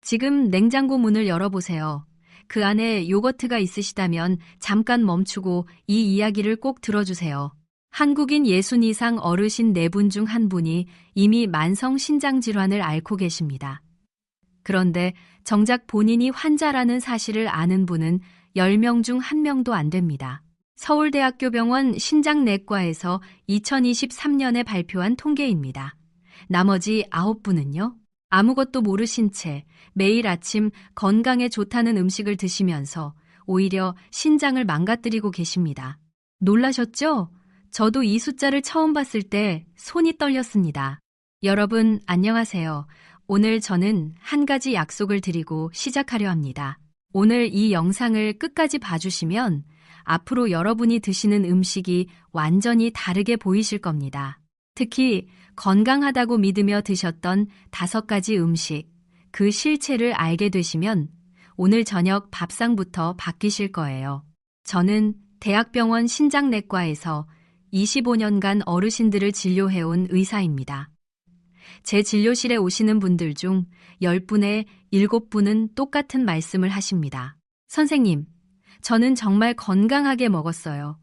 지금 냉장고 문을 열어보세요. 그 안에 요거트가 있으시다면 잠깐 멈추고 이 이야기를 꼭 들어주세요. 한국인 60 이상 어르신 4분 중 1분이 이미 만성 신장 질환을 앓고 계십니다. 그런데 정작 본인이 환자라는 사실을 아는 분은 10명 중 1명도 안 됩니다. 서울대학교 병원 신장내과에서 2023년에 발표한 통계입니다. 나머지 9분은요? 아무것도 모르신 채 매일 아침 건강에 좋다는 음식을 드시면서 오히려 신장을 망가뜨리고 계십니다. 놀라셨죠? 저도 이 숫자를 처음 봤을 때 손이 떨렸습니다. 여러분, 안녕하세요. 오늘 저는 한 가지 약속을 드리고 시작하려 합니다. 오늘 이 영상을 끝까지 봐주시면 앞으로 여러분이 드시는 음식이 완전히 다르게 보이실 겁니다. 특히 건강하다고 믿으며 드셨던 5가지 음식, 그 실체를 알게 되시면 오늘 저녁 밥상부터 바뀌실 거예요. 저는 대학병원 신장내과에서 25년간 어르신들을 진료해온 의사입니다. 제 진료실에 오시는 분들 중 10분의 7분은 똑같은 말씀을 하십니다. 선생님, 저는 정말 건강하게 먹었어요.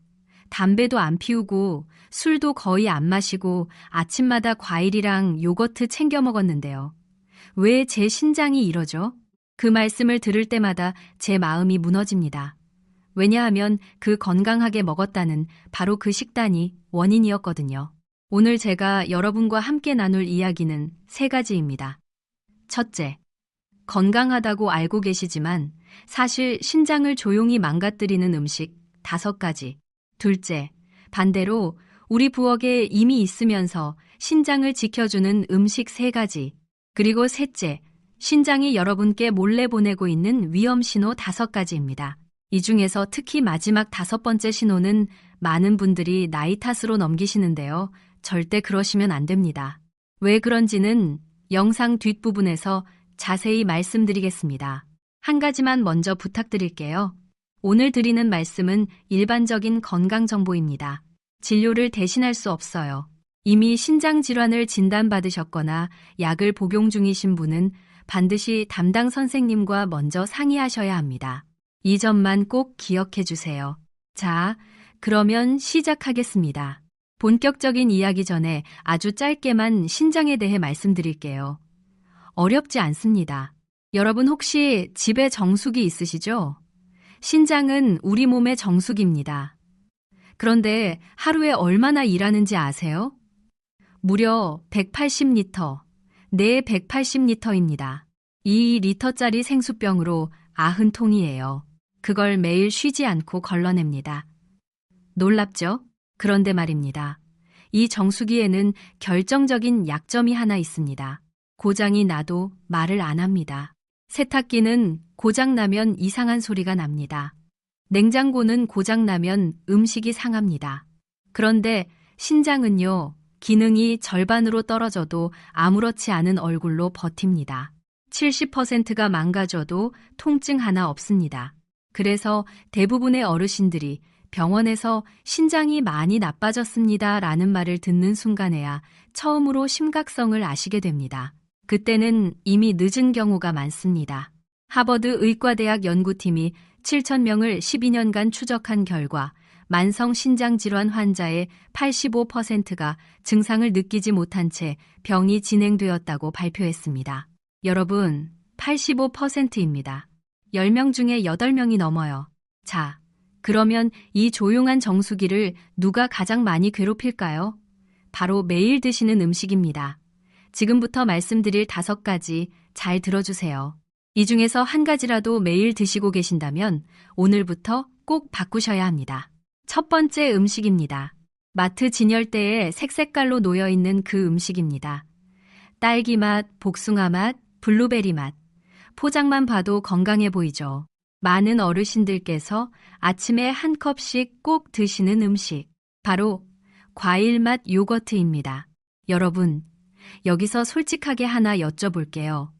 담배도 안 피우고 술도 거의 안 마시고 아침마다 과일이랑 요거트 챙겨 먹었는데요. 왜 제 신장이 이러죠? 그 말씀을 들을 때마다 제 마음이 무너집니다. 왜냐하면 그 건강하게 먹었다는 바로 그 식단이 원인이었거든요. 오늘 제가 여러분과 함께 나눌 이야기는 3가지입니다. 첫째, 건강하다고 알고 계시지만 사실 신장을 조용히 망가뜨리는 음식 5가지. 둘째, 반대로 우리 부엌에 이미 있으면서 신장을 지켜주는 음식 3가지. 그리고 셋째, 신장이 여러분께 몰래 보내고 있는 위험 신호 5가지입니다. 이 중에서 특히 마지막 5번째 신호는 많은 분들이 나이 탓으로 넘기시는데요. 절대 그러시면 안 됩니다. 왜 그런지는 영상 뒷부분에서 자세히 말씀드리겠습니다. 한 가지만 먼저 부탁드릴게요. 오늘 드리는 말씀은 일반적인 건강 정보입니다. 진료를 대신할 수 없어요. 이미 신장 질환을 진단받으셨거나 약을 복용 중이신 분은 반드시 담당 선생님과 먼저 상의하셔야 합니다. 이 점만 꼭 기억해 주세요. 자, 그러면 시작하겠습니다. 본격적인 이야기 전에 아주 짧게만 신장에 대해 말씀드릴게요. 어렵지 않습니다. 여러분 혹시 집에 정수기 있으시죠? 신장은 우리 몸의 정수기입니다. 그런데 하루에 얼마나 일하는지 아세요? 무려 180리터, 네 180리터입니다. 2리터짜리 생수병으로 90통이에요. 그걸 매일 쉬지 않고 걸러냅니다. 놀랍죠? 그런데 말입니다. 이 정수기에는 결정적인 약점이 하나 있습니다. 고장이 나도 말을 안 합니다. 세탁기는 고장나면 이상한 소리가 납니다. 냉장고는 고장나면 음식이 상합니다. 그런데 신장은요, 기능이 절반으로 떨어져도 아무렇지 않은 얼굴로 버팁니다. 70%가 망가져도 통증 하나 없습니다. 그래서 대부분의 어르신들이 병원에서 신장이 많이 나빠졌습니다 라는 말을 듣는 순간에야 처음으로 심각성을 아시게 됩니다. 그때는 이미 늦은 경우가 많습니다. 하버드 의과대학 연구팀이 7,000명을 12년간 추적한 결과 만성 신장질환 환자의 85%가 증상을 느끼지 못한 채 병이 진행되었다고 발표했습니다. 여러분, 85%입니다. 10명 중에 8명이 넘어요. 자, 그러면 이 조용한 정수기를 누가 가장 많이 괴롭힐까요? 바로 매일 드시는 음식입니다. 지금부터 말씀드릴 5가지 잘 들어주세요. 이 중에서 한 가지라도 매일 드시고 계신다면 오늘부터 꼭 바꾸셔야 합니다. 첫 번째 음식입니다. 마트 진열대에 색색깔로 놓여있는 그 음식입니다. 딸기 맛, 복숭아 맛, 블루베리 맛. 포장만 봐도 건강해 보이죠. 많은 어르신들께서 아침에 한 컵씩 꼭 드시는 음식. 바로 과일 맛 요거트입니다. 여러분, 여기서 솔직하게 하나 여쭤볼게요.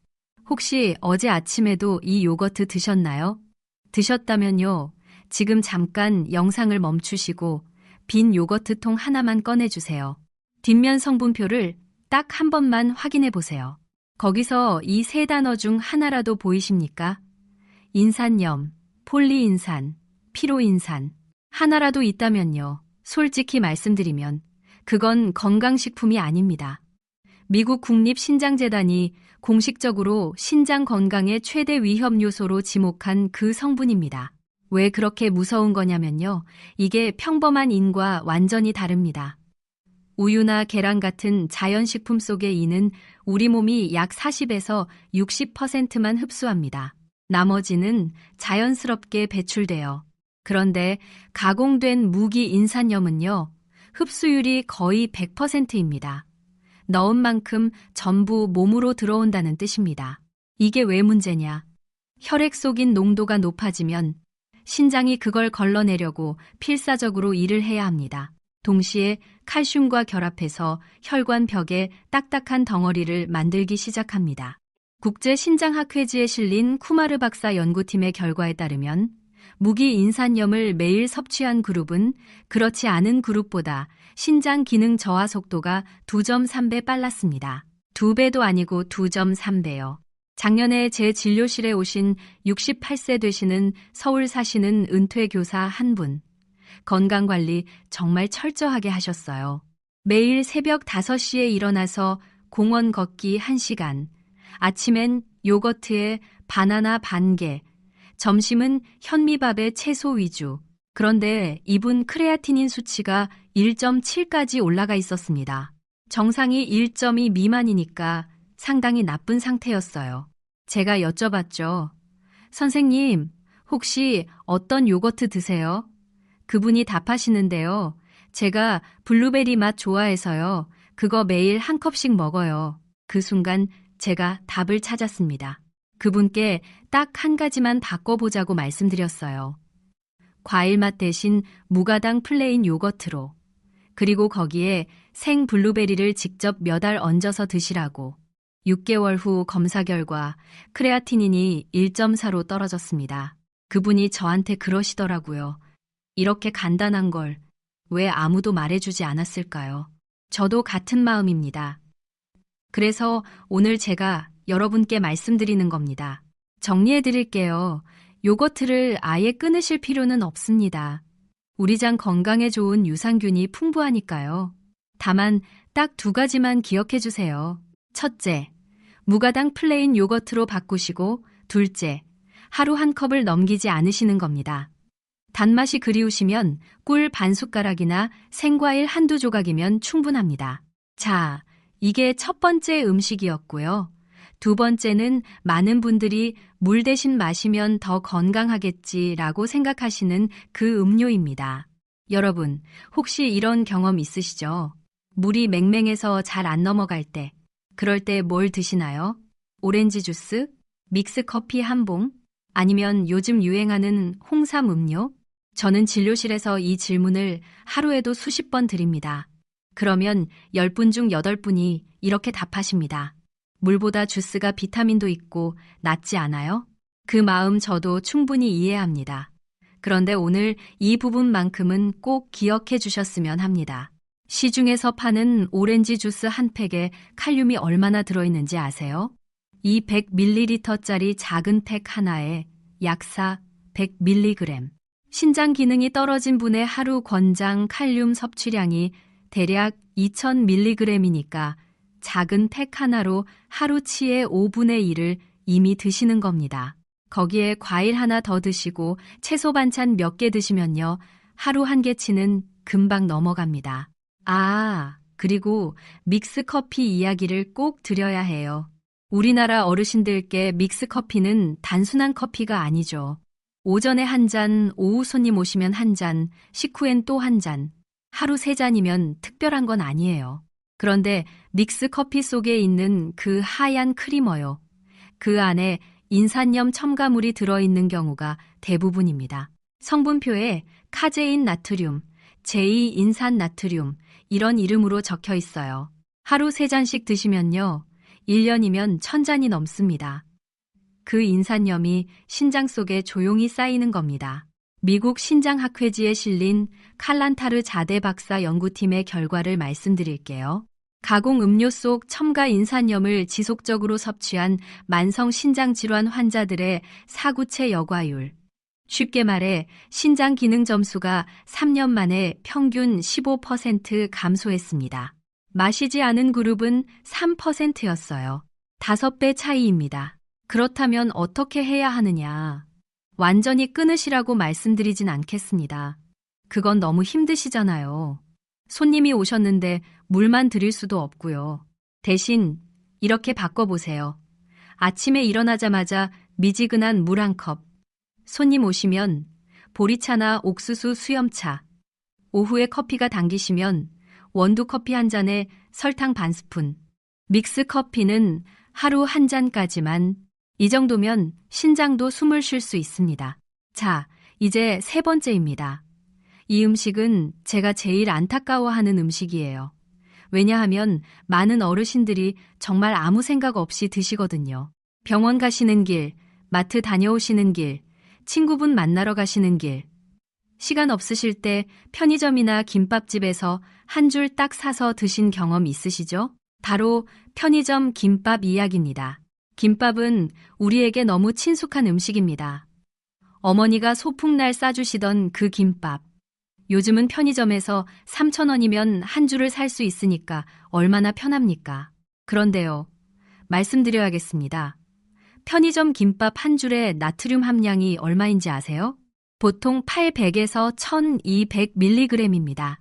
혹시 어제 아침에도 이 요거트 드셨나요? 드셨다면요, 지금 잠깐 영상을 멈추시고 빈 요거트통 하나만 꺼내주세요. 뒷면 성분표를 딱 한 번만 확인해 보세요. 거기서 이 세 단어 중 하나라도 보이십니까? 인산염, 폴리인산, 피로인산. 하나라도 있다면요. 솔직히 말씀드리면 그건 건강식품이 아닙니다. 미국 국립신장재단이 공식적으로 신장 건강의 최대 위험 요소로 지목한 그 성분입니다. 왜 그렇게 무서운 거냐면요. 이게 평범한 인과 완전히 다릅니다. 우유나 계란 같은 자연식품 속의 인은 우리 몸이 약 40에서 60%만 흡수합니다. 나머지는 자연스럽게 배출돼요. 그런데 가공된 무기인산염은요, 흡수율이 거의 100%입니다. 넣은 만큼 전부 몸으로 들어온다는 뜻입니다. 이게 왜 문제냐? 혈액 속인 농도가 높아지면 신장이 그걸 걸러내려고 필사적으로 일을 해야 합니다. 동시에 칼슘과 결합해서 혈관 벽에 딱딱한 덩어리를 만들기 시작합니다. 국제신장학회지에 실린 쿠마르 박사 연구팀의 결과에 따르면 무기인산염을 매일 섭취한 그룹은 그렇지 않은 그룹보다 신장 기능 저하 속도가 2.3배 빨랐습니다. 2배도 아니고 2.3배요. 작년에 제 진료실에 오신 68세 되시는 서울 사시는 은퇴 교사 한 분. 건강관리 정말 철저하게 하셨어요. 매일 새벽 5시에 일어나서 공원 걷기 1시간, 아침엔 요거트에 바나나 반 개, 점심은 현미밥에 채소 위주. 그런데 이분 크레아티닌 수치가 1.7까지 올라가 있었습니다. 정상이 1.2 미만이니까 상당히 나쁜 상태였어요. 제가 여쭤봤죠. 선생님, 혹시 어떤 요거트 드세요? 그분이 답하시는데요. 제가 블루베리 맛 좋아해서요. 그거 매일 한 컵씩 먹어요. 그 순간 제가 답을 찾았습니다. 그분께 딱 한 가지만 바꿔보자고 말씀드렸어요. 과일 맛 대신 무가당 플레인 요거트로. 그리고 거기에 생 블루베리를 직접 몇 알 얹어서 드시라고. 6개월 후 검사 결과 크레아티닌이 1.4로 떨어졌습니다. 그분이 저한테 그러시더라고요. 이렇게 간단한 걸 왜 아무도 말해주지 않았을까요? 저도 같은 마음입니다. 그래서 오늘 제가 여러분께 말씀드리는 겁니다. 정리해 드릴게요. 요거트를 아예 끊으실 필요는 없습니다. 우리 장 건강에 좋은 유산균이 풍부하니까요. 다만 딱 2가지만 기억해 주세요. 첫째, 무가당 플레인 요거트로 바꾸시고, 둘째, 하루 한 컵을 넘기지 않으시는 겁니다. 단맛이 그리우시면 꿀 반 숟가락이나 생과일 한두 조각이면 충분합니다. 자, 이게 첫 번째 음식이었고요. 두 번째는 많은 분들이 물 대신 마시면 더 건강하겠지라고 생각하시는 그 음료입니다. 여러분, 혹시 이런 경험 있으시죠? 물이 맹맹해서 잘 안 넘어갈 때, 그럴 때 뭘 드시나요? 오렌지 주스? 믹스 커피 한 봉? 아니면 요즘 유행하는 홍삼 음료? 저는 진료실에서 이 질문을 하루에도 수십 번 드립니다. 그러면 10분 중 8분이 이렇게 답하십니다. 물보다 주스가 비타민도 있고 낫지 않아요? 그 마음 저도 충분히 이해합니다. 그런데 오늘 이 부분만큼은 꼭 기억해 주셨으면 합니다. 시중에서 파는 오렌지 주스 한 팩에 칼륨이 얼마나 들어있는지 아세요? 이 100ml짜리 작은 팩 하나에 약사 100mg. 신장 기능이 떨어진 분의 하루 권장 칼륨 섭취량이 대략 2000mg이니까 작은 팩 하나로 하루치의 5분의 1을 이미 드시는 겁니다. 거기에 과일 하나 더 드시고 채소 반찬 몇 개 드시면요. 하루 한 개치는 금방 넘어갑니다. 아, 그리고 믹스커피 이야기를 꼭 드려야 해요. 우리나라 어르신들께 믹스커피는 단순한 커피가 아니죠. 오전에 한 잔, 오후 손님 오시면 한 잔, 식후엔 또 한 잔. 하루 3잔이면 특별한 건 아니에요. 그런데 믹스커피 속에 있는 그 하얀 크리머요. 그 안에 인산염 첨가물이 들어있는 경우가 대부분입니다. 성분표에 카제인 나트륨, 제2인산 나트륨 이런 이름으로 적혀 있어요. 하루 3잔씩 드시면요. 1년이면 1000잔이 넘습니다. 그 인산염이 신장 속에 조용히 쌓이는 겁니다. 미국 신장학회지에 실린 칼란타르 자대 박사 연구팀의 결과를 말씀드릴게요. 가공 음료 속 첨가 인산염을 지속적으로 섭취한 만성 신장 질환 환자들의 사구체 여과율. 쉽게 말해 신장 기능 점수가 3년 만에 평균 15% 감소했습니다. 마시지 않은 그룹은 3%였어요. 5배 차이입니다. 그렇다면 어떻게 해야 하느냐? 완전히 끊으시라고 말씀드리진 않겠습니다. 그건 너무 힘드시잖아요. 손님이 오셨는데 물만 드릴 수도 없고요. 대신 이렇게 바꿔보세요. 아침에 일어나자마자 미지근한 물 한 컵. 손님 오시면 보리차나 옥수수 수염차. 오후에 커피가 당기시면 원두 커피 한 잔에 설탕 반 스푼. 믹스 커피는 하루 한 잔까지만. 이 정도면 신장도 숨을 쉴 수 있습니다. 자, 이제 3번째입니다. 이 음식은 제가 제일 안타까워하는 음식이에요. 왜냐하면 많은 어르신들이 정말 아무 생각 없이 드시거든요. 병원 가시는 길, 마트 다녀오시는 길, 친구분 만나러 가시는 길. 시간 없으실 때 편의점이나 김밥집에서 한 줄 딱 사서 드신 경험 있으시죠? 바로 편의점 김밥 이야기입니다. 김밥은 우리에게 너무 친숙한 음식입니다. 어머니가 소풍날 싸주시던 그 김밥. 요즘은 편의점에서 3,000원이면 한 줄을 살 수 있으니까 얼마나 편합니까? 그런데요, 말씀드려야겠습니다. 편의점 김밥 한 줄의 나트륨 함량이 얼마인지 아세요? 보통 800에서 1200mg입니다.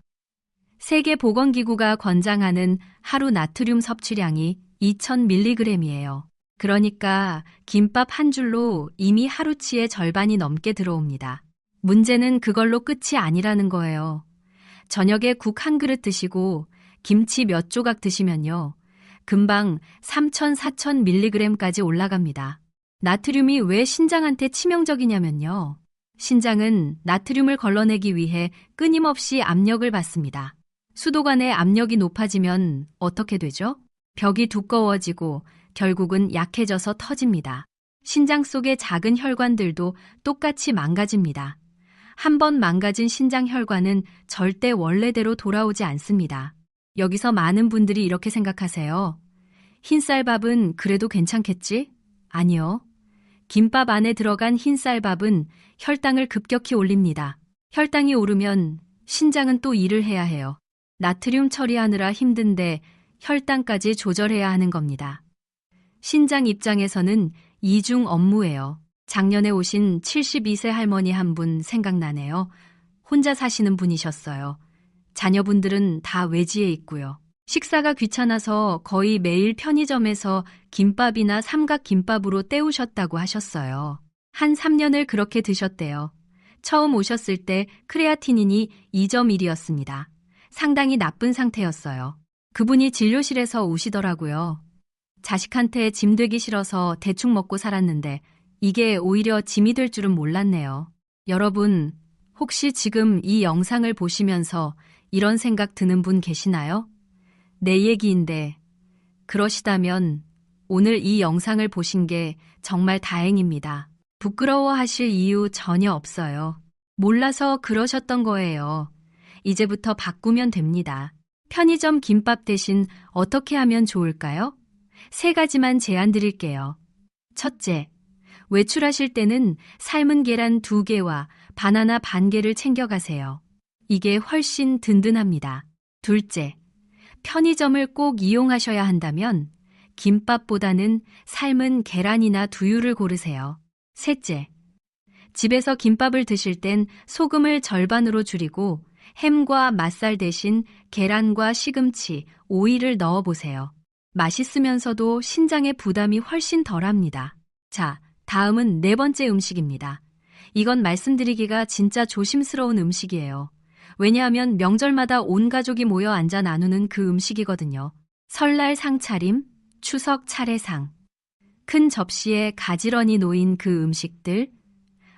세계보건기구가 권장하는 하루 나트륨 섭취량이 2000mg이에요. 그러니까 김밥 한 줄로 이미 하루치의 절반이 넘게 들어옵니다. 문제는 그걸로 끝이 아니라는 거예요. 저녁에 국 한 그릇 드시고 김치 몇 조각 드시면요. 금방 3,000, 4,000mg까지 올라갑니다. 나트륨이 왜 신장한테 치명적이냐면요. 신장은 나트륨을 걸러내기 위해 끊임없이 압력을 받습니다. 수도관의 압력이 높아지면 어떻게 되죠? 벽이 두꺼워지고 결국은 약해져서 터집니다. 신장 속의 작은 혈관들도 똑같이 망가집니다. 한 번 망가진 신장 혈관은 절대 원래대로 돌아오지 않습니다. 여기서 많은 분들이 이렇게 생각하세요. 흰쌀밥은 그래도 괜찮겠지? 아니요. 김밥 안에 들어간 흰쌀밥은 혈당을 급격히 올립니다. 혈당이 오르면 신장은 또 일을 해야 해요. 나트륨 처리하느라 힘든데 혈당까지 조절해야 하는 겁니다. 신장 입장에서는 이중 업무예요. 작년에 오신 72세 할머니 한 분 생각나네요. 혼자 사시는 분이셨어요. 자녀분들은 다 외지에 있고요. 식사가 귀찮아서 거의 매일 편의점에서 김밥이나 삼각김밥으로 때우셨다고 하셨어요. 한 3년을 그렇게 드셨대요. 처음 오셨을 때 크레아티닌이 2.1이었습니다. 상당히 나쁜 상태였어요. 그분이 진료실에서 우시더라고요. 자식한테 짐 되기 싫어서 대충 먹고 살았는데 이게 오히려 짐이 될 줄은 몰랐네요. 여러분, 혹시 지금 이 영상을 보시면서 이런 생각 드는 분 계시나요? 내 얘기인데 그러시다면 오늘 이 영상을 보신 게 정말 다행입니다. 부끄러워하실 이유 전혀 없어요. 몰라서 그러셨던 거예요. 이제부터 바꾸면 됩니다. 편의점 김밥 대신 어떻게 하면 좋을까요? 3가지만 제안 드릴게요. 첫째, 외출하실 때는 삶은 계란 2개와 바나나 반 개를 챙겨가세요. 이게 훨씬 든든합니다. 둘째, 편의점을 꼭 이용하셔야 한다면 김밥보다는 삶은 계란이나 두유를 고르세요. 셋째, 집에서 김밥을 드실 땐 소금을 절반으로 줄이고 햄과 맛살 대신 계란과 시금치, 오이를 넣어보세요. 맛있으면서도 신장의 부담이 훨씬 덜합니다. 자, 다음은 4번째 음식입니다. 이건 말씀드리기가 진짜 조심스러운 음식이에요. 왜냐하면 명절마다 온 가족이 모여 앉아 나누는 그 음식이거든요. 설날 상차림, 추석 차례상. 큰 접시에 가지런히 놓인 그 음식들,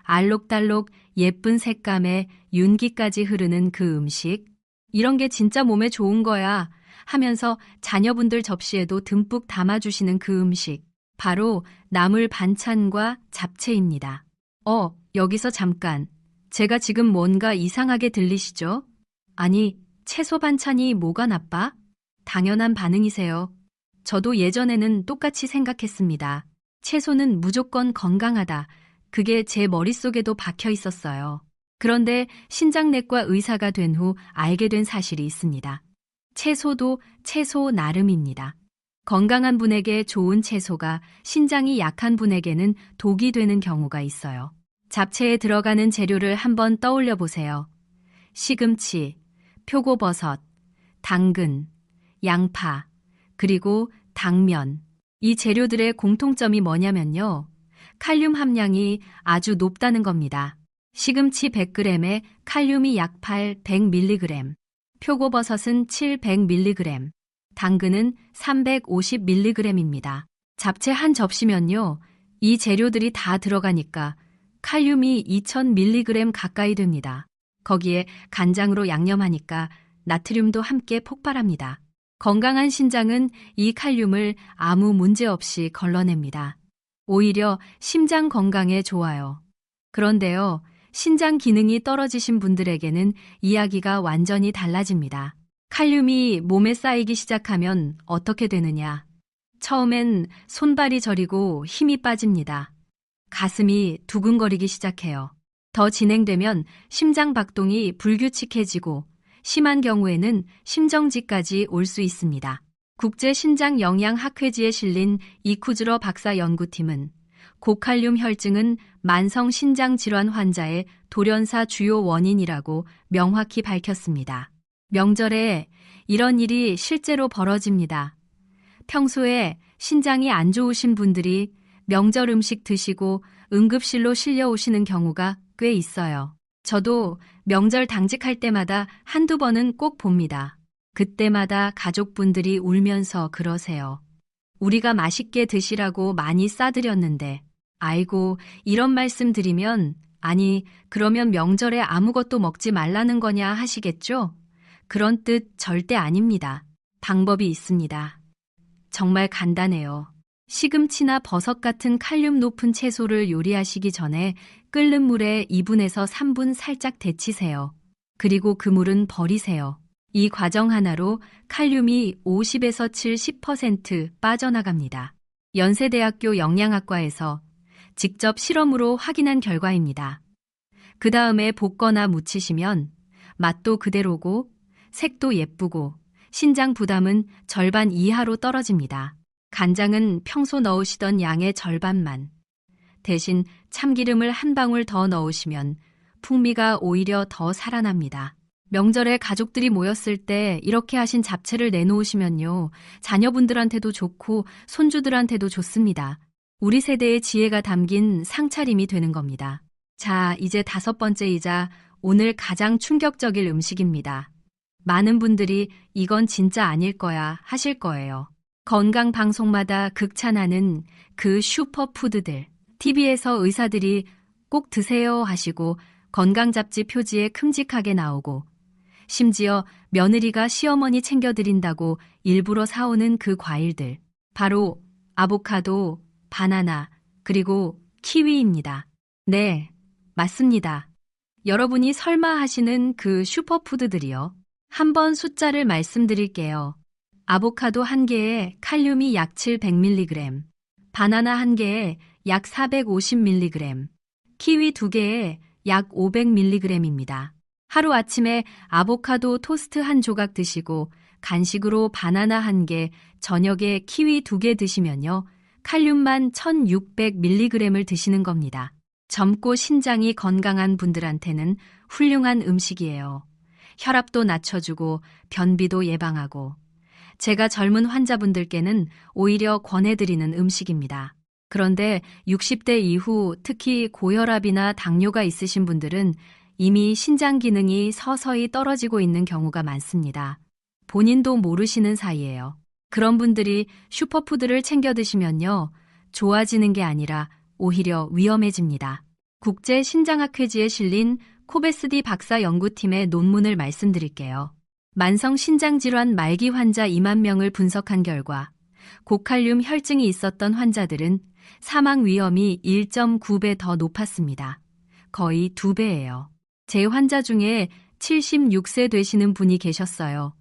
알록달록 예쁜 색감에 윤기까지 흐르는 그 음식, 이런 게 진짜 몸에 좋은 거야 하면서 자녀분들 접시에도 듬뿍 담아주시는 그 음식, 바로 나물 반찬과 잡채입니다. 여기서 잠깐. 제가 지금 뭔가 이상하게 들리시죠? 아니, 채소 반찬이 뭐가 나빠? 당연한 반응이세요. 저도 예전에는 똑같이 생각했습니다. 채소는 무조건 건강하다. 그게 제 머릿속에도 박혀 있었어요. 그런데 신장내과 의사가 된 후 알게 된 사실이 있습니다. 채소도 채소 나름입니다. 건강한 분에게 좋은 채소가 신장이 약한 분에게는 독이 되는 경우가 있어요. 잡채에 들어가는 재료를 한번 떠올려 보세요. 시금치, 표고버섯, 당근, 양파, 그리고 당면. 이 재료들의 공통점이 뭐냐면요. 칼륨 함량이 아주 높다는 겁니다. 시금치 100g에 칼륨이 약 100mg, 표고버섯은 700mg, 당근은 350mg입니다. 잡채 한 접시면요. 이 재료들이 다 들어가니까 칼륨이 2000mg 가까이 됩니다. 거기에 간장으로 양념하니까 나트륨도 함께 폭발합니다. 건강한 신장은 이 칼륨을 아무 문제 없이 걸러냅니다. 오히려 심장 건강에 좋아요. 그런데요, 신장 기능이 떨어지신 분들에게는 이야기가 완전히 달라집니다. 칼륨이 몸에 쌓이기 시작하면 어떻게 되느냐? 처음엔 손발이 저리고 힘이 빠집니다. 가슴이 두근거리기 시작해요. 더 진행되면 심장 박동이 불규칙해지고 심한 경우에는 심정지까지 올 수 있습니다. 국제신장영양학회지에 실린 이쿠즈러 박사 연구팀은 고칼륨 혈증은 만성 신장질환 환자의 돌연사 주요 원인이라고 명확히 밝혔습니다. 명절에 이런 일이 실제로 벌어집니다. 평소에 신장이 안 좋으신 분들이 명절 음식 드시고 응급실로 실려오시는 경우가 꽤 있어요. 저도 명절 당직할 때마다 한두 번은 꼭 봅니다. 그때마다 가족분들이 울면서 그러세요. 우리가 맛있게 드시라고 많이 싸드렸는데, 아이고, 이런 말씀 드리면, 아니, 그러면 명절에 아무것도 먹지 말라는 거냐 하시겠죠? 그런 뜻 절대 아닙니다. 방법이 있습니다. 정말 간단해요. 시금치나 버섯 같은 칼륨 높은 채소를 요리하시기 전에 끓는 물에 2분에서 3분 살짝 데치세요. 그리고 그 물은 버리세요. 이 과정 하나로 칼륨이 50에서 70% 빠져나갑니다. 연세대학교 영양학과에서 직접 실험으로 확인한 결과입니다. 그 다음에 볶거나 무치시면 맛도 그대로고 색도 예쁘고 신장 부담은 절반 이하로 떨어집니다. 간장은 평소 넣으시던 양의 절반만. 대신 참기름을 한 방울 더 넣으시면 풍미가 오히려 더 살아납니다. 명절에 가족들이 모였을 때 이렇게 하신 잡채를 내놓으시면요. 자녀분들한테도 좋고 손주들한테도 좋습니다. 우리 세대의 지혜가 담긴 상차림이 되는 겁니다. 자, 이제 5번째이자 오늘 가장 충격적일 음식입니다. 많은 분들이 이건 진짜 아닐 거야 하실 거예요. 건강 방송마다 극찬하는 그 슈퍼푸드들. TV에서 의사들이 꼭 드세요 하시고 건강 잡지 표지에 큼직하게 나오고 심지어 며느리가 시어머니 챙겨드린다고 일부러 사오는 그 과일들. 바로 아보카도, 바나나, 그리고 키위입니다. 네, 맞습니다. 여러분이 설마 하시는 그 슈퍼푸드들이요. 한번 숫자를 말씀드릴게요. 아보카도 한 개에 칼륨이 약 700mg, 바나나 한 개에 약 450mg, 키위 2개에 약 500mg입니다. 하루아침에 아보카도 토스트 한 조각 드시고 간식으로 바나나 한 개, 저녁에 키위 2개 드시면요. 칼륨만 1600mg을 드시는 겁니다. 젊고 신장이 건강한 분들한테는 훌륭한 음식이에요. 혈압도 낮춰주고 변비도 예방하고 제가 젊은 환자분들께는 오히려 권해드리는 음식입니다. 그런데 60대 이후 특히 고혈압이나 당뇨가 있으신 분들은 이미 신장 기능이 서서히 떨어지고 있는 경우가 많습니다. 본인도 모르시는 사이에요. 그런 분들이 슈퍼푸드를 챙겨 드시면요. 좋아지는 게 아니라 오히려 위험해집니다. 국제신장학회지에 실린 코베스디 박사 연구팀의 논문을 말씀드릴게요. 만성 신장질환 말기 환자 2만 명을 분석한 결과 고칼륨 혈증이 있었던 환자들은 사망 위험이 1.9배 더 높았습니다. 거의 2배예요. 제 환자 중에 76세 되시는 분이 계셨어요.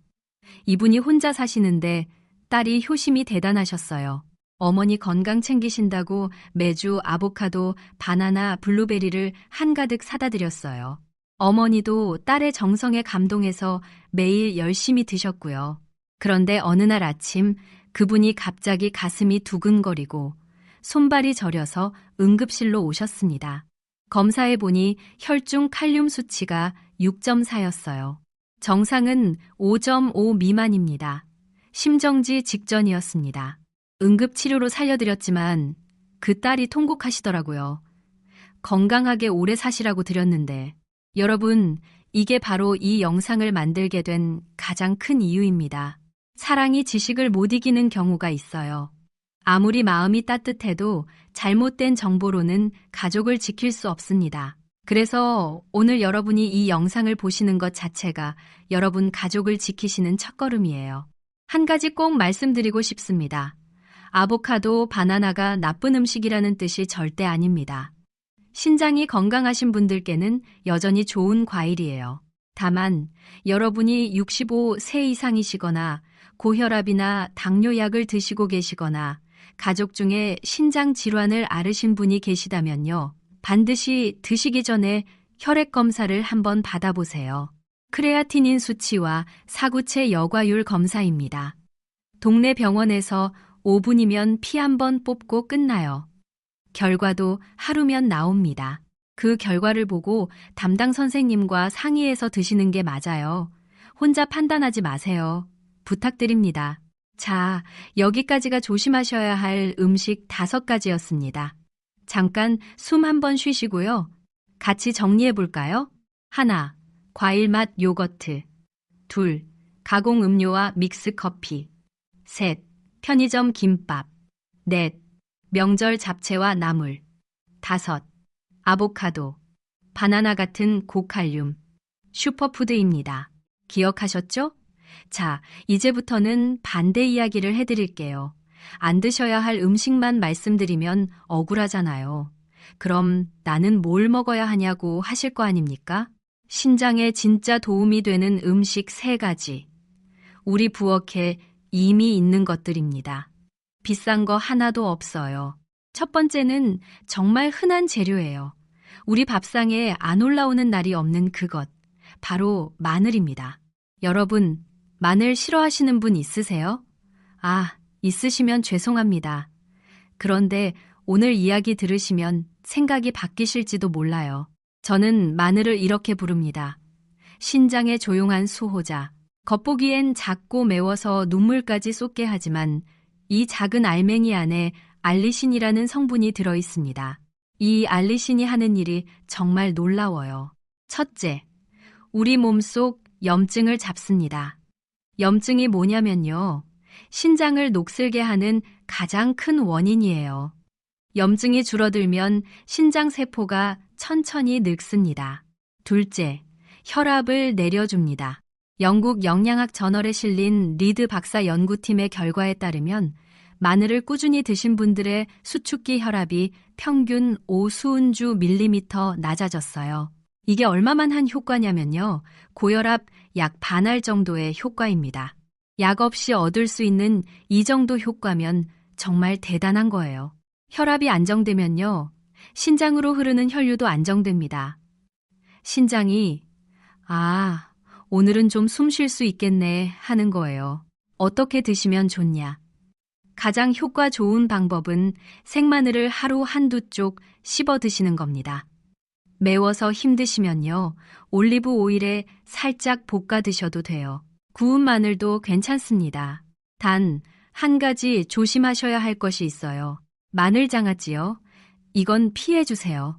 이분이 혼자 사시는데 딸이 효심이 대단하셨어요. 어머니 건강 챙기신다고 매주 아보카도, 바나나, 블루베리를 한가득 사다 드렸어요. 어머니도 딸의 정성에 감동해서 매일 열심히 드셨고요. 그런데 어느 날 아침 그분이 갑자기 가슴이 두근거리고 손발이 저려서 응급실로 오셨습니다. 검사해 보니 혈중 칼륨 수치가 6.4였어요. 정상은 5.5 미만입니다. 심정지 직전이었습니다. 응급치료로 살려드렸지만 그 딸이 통곡하시더라고요. 건강하게 오래 사시라고 드렸는데. 여러분, 이게 바로 이 영상을 만들게 된 가장 큰 이유입니다. 사랑이 지식을 못 이기는 경우가 있어요. 아무리 마음이 따뜻해도 잘못된 정보로는 가족을 지킬 수 없습니다. 그래서 오늘 여러분이 이 영상을 보시는 것 자체가 여러분 가족을 지키시는 첫걸음이에요. 한 가지 꼭 말씀드리고 싶습니다. 아보카도, 바나나가 나쁜 음식이라는 뜻이 절대 아닙니다. 신장이 건강하신 분들께는 여전히 좋은 과일이에요. 다만 여러분이 65세 이상이시거나 고혈압이나 당뇨약을 드시고 계시거나 가족 중에 신장 질환을 앓으신 분이 계시다면요. 반드시 드시기 전에 혈액 검사를 한번 받아보세요. 크레아티닌 수치와 사구체 여과율 검사입니다. 동네 병원에서 5분이면 피 한 번 뽑고 끝나요. 결과도 하루면 나옵니다. 그 결과를 보고 담당 선생님과 상의해서 드시는 게 맞아요. 혼자 판단하지 마세요. 부탁드립니다. 자, 여기까지가 조심하셔야 할 음식 5가지였습니다. 잠깐 숨 한번 쉬시고요. 같이 정리해 볼까요? 1. 과일 맛 요거트. 2. 가공 음료와 믹스 커피. 3. 편의점 김밥. 4. 명절 잡채와 나물. 5. 아보카도, 바나나 같은 고칼륨, 슈퍼푸드입니다. 기억하셨죠? 자, 이제부터는 반대 이야기를 해드릴게요. 안 드셔야 할 음식만 말씀드리면 억울하잖아요. 그럼 나는 뭘 먹어야 하냐고 하실 거 아닙니까? 신장에 진짜 도움이 되는 음식 3가지. 우리 부엌에 이미 있는 것들입니다. 비싼 거 하나도 없어요. 첫 번째는 정말 흔한 재료예요. 우리 밥상에 안 올라오는 날이 없는 그것. 바로 마늘입니다. 여러분, 마늘 싫어하시는 분 있으세요? 아, 있으시면 죄송합니다. 그런데 오늘 이야기 들으시면 생각이 바뀌실지도 몰라요. 저는 마늘을 이렇게 부릅니다. 신장의 조용한 수호자. 겉보기엔 작고 매워서 눈물까지 쏟게 하지만 이 작은 알맹이 안에 알리신이라는 성분이 들어 있습니다. 이 알리신이 하는 일이 정말 놀라워요. 첫째, 우리 몸속 염증을 잡습니다. 염증이 뭐냐면요. 신장을 녹슬게 하는 가장 큰 원인이에요. 염증이 줄어들면 신장 세포가 천천히 늙습니다. 둘째, 혈압을 내려줍니다. 영국 영양학 저널에 실린 리드 박사 연구팀의 결과에 따르면 마늘을 꾸준히 드신 분들의 수축기 혈압이 평균 5수은주 밀리미터 낮아졌어요. 이게 얼마만 한 효과냐면요. 고혈압 약 반할 정도의 효과입니다. 약 없이 얻을 수 있는 이 정도 효과면 정말 대단한 거예요. 혈압이 안정되면요. 신장으로 흐르는 혈류도 안정됩니다. 신장이 오늘은 좀 숨 쉴 수 있겠네 하는 거예요. 어떻게 드시면 좋냐? 가장 효과 좋은 방법은 생마늘을 하루 한두 쪽 씹어 드시는 겁니다. 매워서 힘드시면요. 올리브 오일에 살짝 볶아 드셔도 돼요. 구운 마늘도 괜찮습니다. 단, 한 가지 조심하셔야 할 것이 있어요. 마늘 장아찌요. 이건 피해 주세요.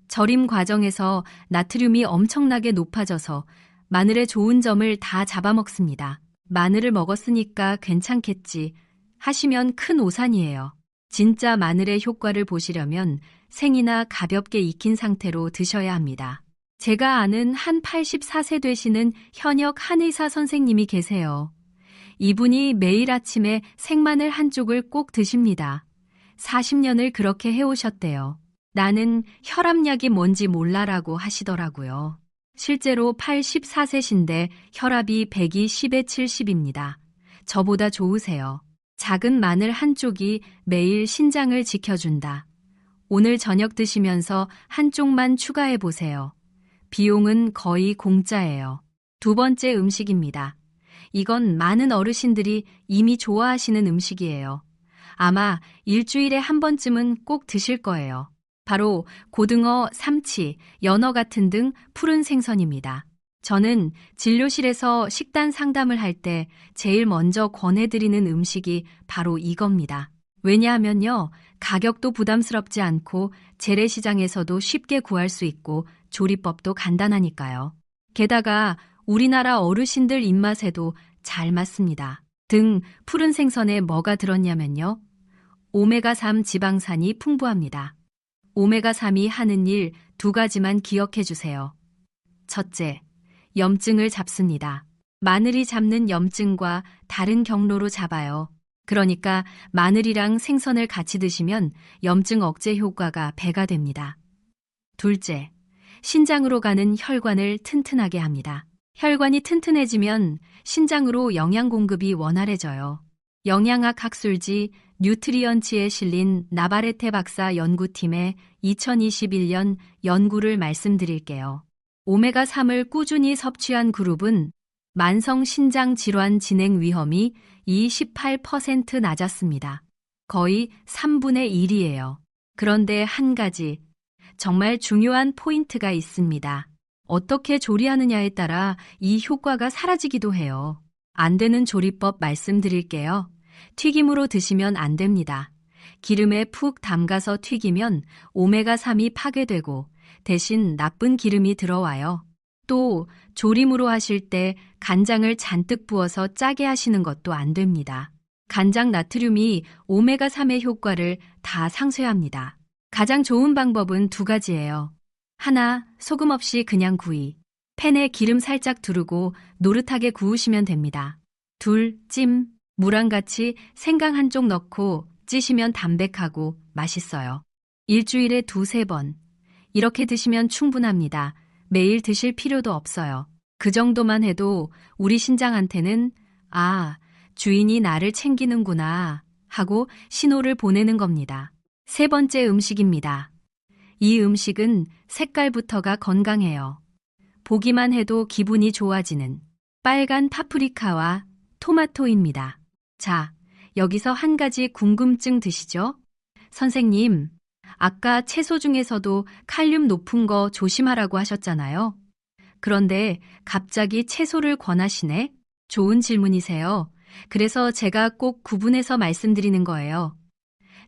절임 과정에서 나트륨이 엄청나게 높아져서 마늘의 좋은 점을 다 잡아먹습니다. 마늘을 먹었으니까 괜찮겠지 하시면 큰 오산이에요. 진짜 마늘의 효과를 보시려면 생이나 가볍게 익힌 상태로 드셔야 합니다. 제가 아는 한 84세 되시는 현역 한의사 선생님이 계세요. 이분이 매일 아침에 생마늘 한 쪽을 꼭 드십니다. 40년을 그렇게 해오셨대요. 나는 혈압약이 뭔지 몰라라고 하시더라고요. 실제로 84세신데 혈압이 100이 10에 70입니다. 저보다 좋으세요. 작은 마늘 한쪽이 매일 신장을 지켜준다. 오늘 저녁 드시면서 한쪽만 추가해 보세요. 비용은 거의 공짜예요. 두 번째 음식입니다. 이건 많은 어르신들이 이미 좋아하시는 음식이에요. 아마 일주일에 한 번쯤은 꼭 드실 거예요. 바로 고등어, 삼치, 연어 같은 등 푸른 생선입니다. 저는 진료실에서 식단 상담을 할 때 제일 먼저 권해드리는 음식이 바로 이겁니다. 왜냐하면요, 가격도 부담스럽지 않고 재래시장에서도 쉽게 구할 수 있고 조리법도 간단하니까요. 게다가 우리나라 어르신들 입맛에도 잘 맞습니다. 등 푸른 생선에 뭐가 들었냐면요. 오메가3 지방산이 풍부합니다. 오메가3이 하는 일 두 가지만 기억해 주세요. 첫째, 염증을 잡습니다. 마늘이 잡는 염증과 다른 경로로 잡아요. 그러니까 마늘이랑 생선을 같이 드시면 염증 억제 효과가 배가 됩니다. 둘째, 신장으로 가는 혈관을 튼튼하게 합니다. 혈관이 튼튼해지면 신장으로 영양 공급이 원활해져요. 영양학 학술지 뉴트리언츠에 실린 나바레테 박사 연구팀의 2021년 연구를 말씀드릴게요. 오메가3을 꾸준히 섭취한 그룹은 만성 신장 질환 진행 위험이 28% 낮았습니다. 거의 3분의 1이에요. 그런데 한 가지 정말 중요한 포인트가 있습니다. 어떻게 조리하느냐에 따라 이 효과가 사라지기도 해요. 안 되는 조리법 말씀드릴게요. 튀김으로 드시면 안 됩니다. 기름에 푹 담가서 튀기면 오메가3이 파괴되고 대신 나쁜 기름이 들어와요. 또 조림으로 하실 때 간장을 잔뜩 부어서 짜게 하시는 것도 안 됩니다. 간장 나트륨이 오메가3의 효과를 다 상쇄합니다. 가장 좋은 방법은 두 가지예요. 하나, 소금 없이 그냥 구이. 팬에 기름 살짝 두르고 노릇하게 구우시면 됩니다. 둘, 찜. 무랑 같이 생강 한쪽 넣고 찌시면 담백하고 맛있어요. 일주일에 2~3번. 이렇게 드시면 충분합니다. 매일 드실 필요도 없어요. 그 정도만 해도 우리 신장한테는 주인이 나를 챙기는구나 하고 신호를 보내는 겁니다. 세 번째 음식입니다. 이 음식은 색깔부터가 건강해요. 보기만 해도 기분이 좋아지는 빨간 파프리카와 토마토입니다. 자, 여기서 한 가지 궁금증 드시죠? 선생님, 아까 채소 중에서도 칼륨 높은 거 조심하라고 하셨잖아요. 그런데 갑자기 채소를 권하시네? 좋은 질문이세요. 그래서 제가 꼭 구분해서 말씀드리는 거예요.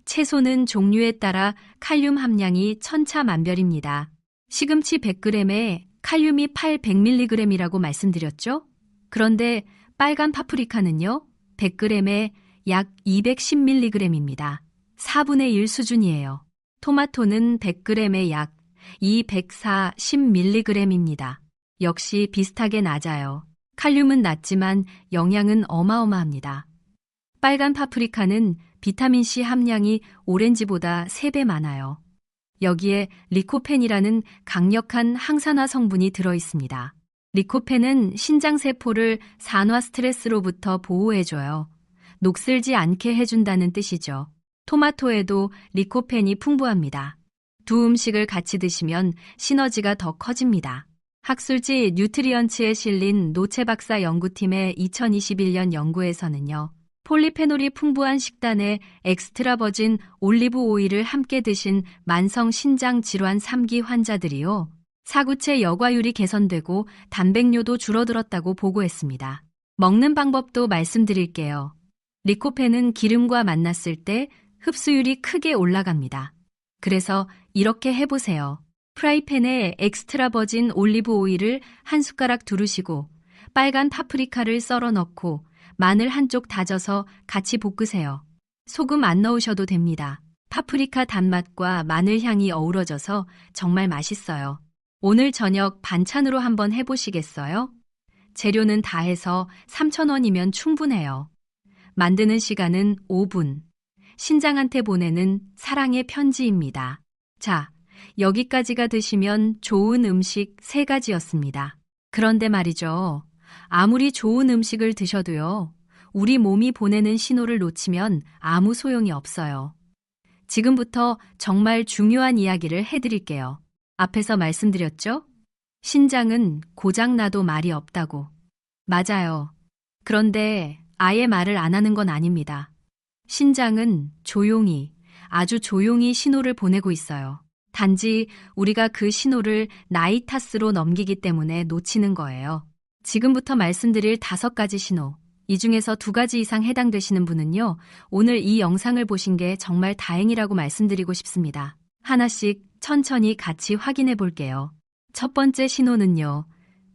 채소는 종류에 따라 칼륨 함량이 천차만별입니다. 시금치 100g에 칼륨이 800mg이라고 말씀드렸죠? 그런데 빨간 파프리카는요, 100g에 약 210mg입니다. 4분의 1 수준이에요. 토마토는 100g에 약 240mg입니다. 역시 비슷하게 낮아요. 칼륨은 낮지만 영양은 어마어마합니다. 빨간 파프리카는 비타민C 함량이 오렌지보다 3배 많아요. 여기에 리코펜이라는 강력한 항산화 성분이 들어있습니다. 리코펜은 신장세포를 산화 스트레스로부터 보호해줘요. 녹슬지 않게 해준다는 뜻이죠. 토마토에도 리코펜이 풍부합니다. 두 음식을 같이 드시면 시너지가 더 커집니다. 학술지 뉴트리언츠에 실린 노체 박사 연구팀의 2021년 연구에서는요. 폴리페놀이 풍부한 식단에 엑스트라 버진 올리브 오일을 함께 드신 만성 신장 질환 3기 환자들이요. 사구체 여과율이 개선되고 단백뇨도 줄어들었다고 보고했습니다. 먹는 방법도 말씀드릴게요. 리코펜은 기름과 만났을 때 흡수율이 크게 올라갑니다. 그래서 이렇게 해보세요. 프라이팬에 엑스트라 버진 올리브 오일을 한 숟가락 두르시고 빨간 파프리카를 썰어 넣고 마늘 한쪽 다져서 같이 볶으세요. 소금 안 넣으셔도 됩니다. 파프리카 단맛과 마늘 향이 어우러져서 정말 맛있어요. 오늘 저녁 반찬으로 한번 해보시겠어요? 재료는 다 해서 3,000원이면 충분해요. 만드는 시간은 5분. 신장한테 보내는 사랑의 편지입니다. 자, 여기까지가 드시면 좋은 음식 3가지였습니다. 그런데 말이죠. 아무리 좋은 음식을 드셔도요. 우리 몸이 보내는 신호를 놓치면 아무 소용이 없어요. 지금부터 정말 중요한 이야기를 해드릴게요. 앞에서 말씀드렸죠? 신장은 고장나도 말이 없다고. 맞아요. 그런데 아예 말을 안 하는 건 아닙니다. 신장은 조용히, 아주 조용히 신호를 보내고 있어요. 단지 우리가 그 신호를 나이타스로 넘기기 때문에 놓치는 거예요. 지금부터 말씀드릴 5가지 신호, 이 중에서 2가지 이상 해당되시는 분은요, 오늘 이 영상을 보신 게 정말 다행이라고 말씀드리고 싶습니다. 하나씩 천천히 같이 확인해 볼게요. 첫 번째 신호는요,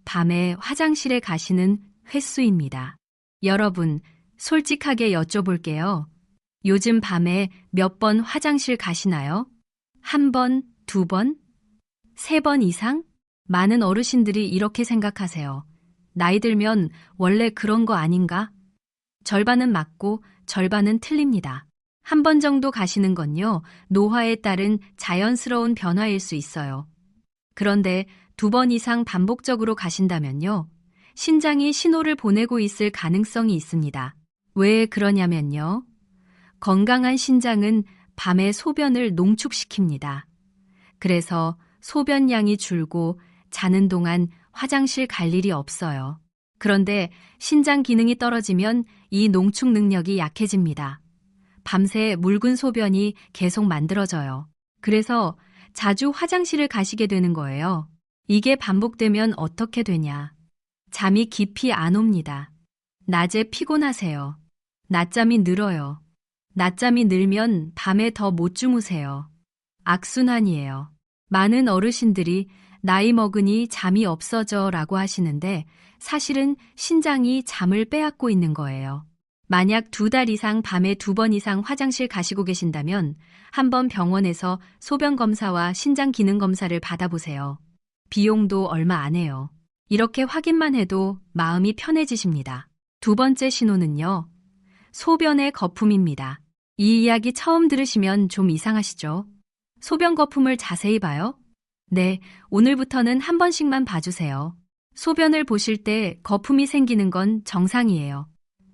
밤에 화장실에 가시는 횟수입니다. 여러분, 솔직하게 여쭤볼게요. 요즘 밤에 몇 번 화장실 가시나요? 1번, 2번, 3번 이상? 많은 어르신들이 이렇게 생각하세요. 나이 들면 원래 그런 거 아닌가? 절반은 맞고 절반은 틀립니다. 1번 정도 가시는 건요, 노화에 따른 자연스러운 변화일 수 있어요. 그런데 2번 이상 반복적으로 가신다면요, 신장이 신호를 보내고 있을 가능성이 있습니다. 왜 그러냐면요, 건강한 신장은 밤에 소변을 농축시킵니다. 그래서 소변량이 줄고 자는 동안 화장실 갈 일이 없어요. 그런데 신장 기능이 떨어지면 이 농축 능력이 약해집니다. 밤새 묽은 소변이 계속 만들어져요. 그래서 자주 화장실을 가시게 되는 거예요. 이게 반복되면 어떻게 되냐? 잠이 깊이 안 옵니다. 낮에 피곤하세요. 낮잠이 늘어요. 낮잠이 늘면 밤에 더 못 주무세요. 악순환이에요. 많은 어르신들이 나이 먹으니 잠이 없어져 라고 하시는데 사실은 신장이 잠을 빼앗고 있는 거예요. 만약 2달 이상 밤에 2번 이상 화장실 가시고 계신다면 한번 병원에서 소변 검사와 신장 기능 검사를 받아보세요. 비용도 얼마 안 해요. 이렇게 확인만 해도 마음이 편해지십니다. 2번째 신호는요, 소변의 거품입니다. 이 이야기 처음 들으시면 좀 이상하시죠? 소변 거품을 자세히 봐요? 네, 오늘부터는 한 번씩만 봐주세요. 소변을 보실 때 거품이 생기는 건 정상이에요.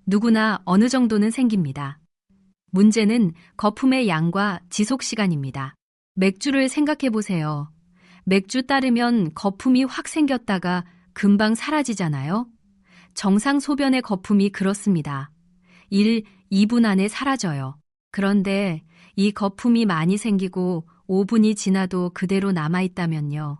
누구나 어느 정도는 생깁니다. 문제는 거품의 양과 지속 시간입니다. 맥주를 생각해 보세요. 맥주 따르면 거품이 확 생겼다가 금방 사라지잖아요. 정상 소변의 거품이 그렇습니다. 1, 2분 안에 사라져요. 그런데 이 거품이 많이 생기고 5분이 지나도 그대로 남아있다면요.